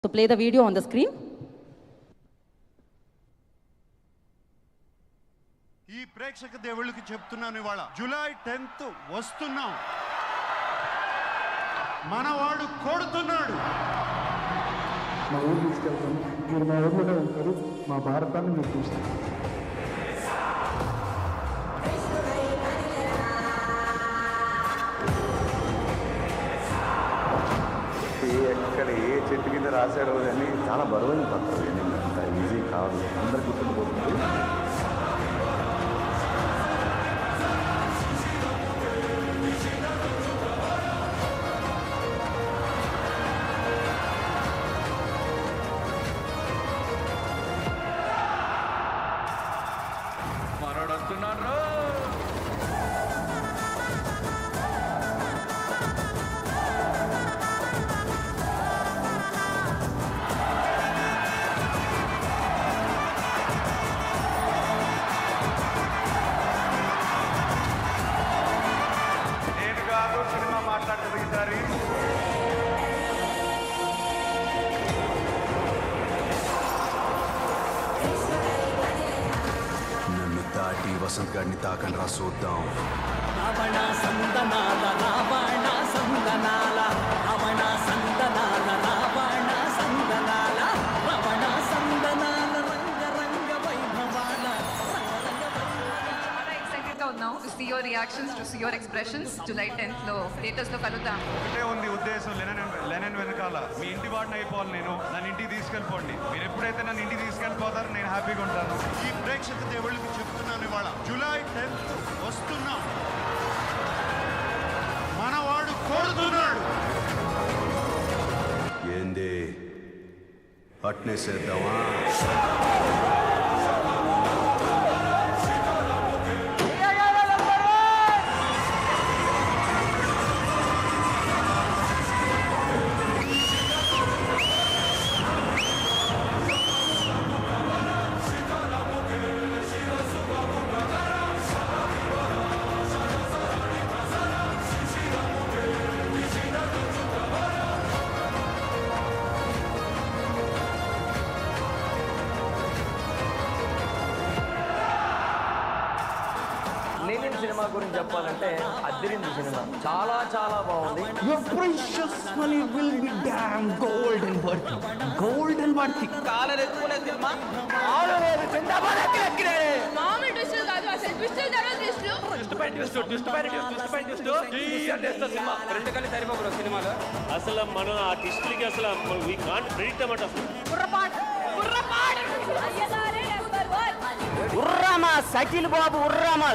So play the video on the screen. ఈ ప్రేక్షక దేవుళ్ళకి చెప్తున్నాను, ఇవాళ జూలై 10th వస్తున్నాం. మనవాడు కొడుతున్నాడు. మా ఊరు తీసుకెళ్తాను, మీరు మా ఊర్లోనే ఉంటారు, మా భారతాన్ని మీరు చూస్తారు. ఎక్కడ ఏ చెట్టు కింద రాశాడో కానీ చాలా బరువైన పత్రం, అంత ఈజీ కాదు, అందరు గుర్తుండిపోతుంది. మనోడు వస్తున్నాడు. నేను కాదు సినిమా మాట్లాడేది ఈసారి. నన్ను దాటి వసంత్ గారిని తాకని చూద్దాం. రావణ సందనాల రావణ సందనాల రావణ సందనాల రావణ సందనాల రావణ సందనాల రంగ రంగ వైభవాల చాలా ఎక్సైటెడ్ గా ఉన్నాం to see your reactions, to see your expressions. July 10th లో థియేటర్స్ లో కలుద్దాం. ఒకటే ఉంది ఉద్దేశం, లెనన్ వెనకాల మీ ఇంటి వాడిని అయిపోవాలి. నేను నన్ను ఇంటికి తీసుకెళ్ళిపోండి. మీరు ఎప్పుడైతే నన్ను ఇంటికి తీసుకెళ్ళిపోతారో నేను హ్యాపీగా ఉంటాను. ఈ ప్రేక్షక దేవుళ్ళకి చెప్తున్నాను, ఇవాళ జూలై 10th వస్తున్నాం. మనవాడు కొడుతున్నాడు. ఏంది అట్నే చేద్దామా? లెనిన్ సినిమా గురించి చెప్పాలంటే అదిరింది సినిమా, చాలా చాలా బాగుంది. Your precious money will be damn golden worthy. Golden worthy. Collar ఎక్కువనే సినిమా. ఆడలేదు జిందాబాద్ ఎక్కిరే. మామూలు ట్విస్టులు కాదు, అసలు ట్విస్టుల తర్వాత ట్విస్టులు. ట్విస్ట్ పై ట్విస్ట్ సినిమా రెండు కలిసి సరిపోకూడదు సినిమాలో. అసలు మనం ఆ టిస్ట్లకి అసలు వీ కాంట్ ప్రెడిక్ట్ అన్నమాట. అసలు బుర్రపాడు అయ్యగారే నెంబర్ 1. ఉర్రామా సకిల్ బాబు ఉర్రామా.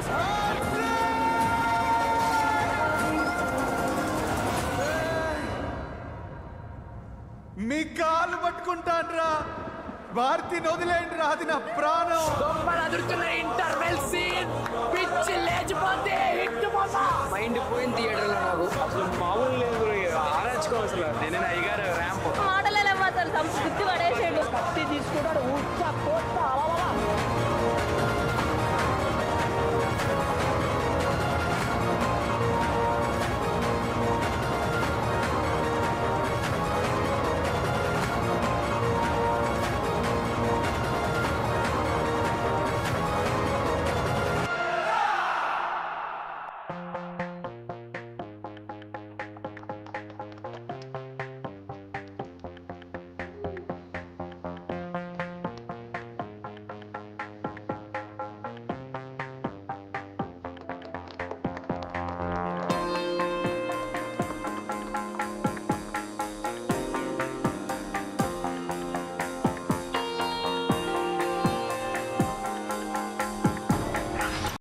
మీ కాలు పట్టుకుంటాను రా, భారతిని వదిలేండి రా, అది నా ప్రాణం. అదురుతున్న ఇంటర్వెల్ సీన్ పిచ్చి లేచిపోతే హిట్ బొమ్మ. మైండ్ పోయింది థియేటర్ లో నాకు. అసలు మామూలు లేదు, ఆరాచుకోవసలు. నేను అయ్యగారు ర్యాంప్ మాటలే అసలు సంస్కృతి పడేసాడు. కత్తి తీసుకుంటాడు, ఉచ్చ కొత్త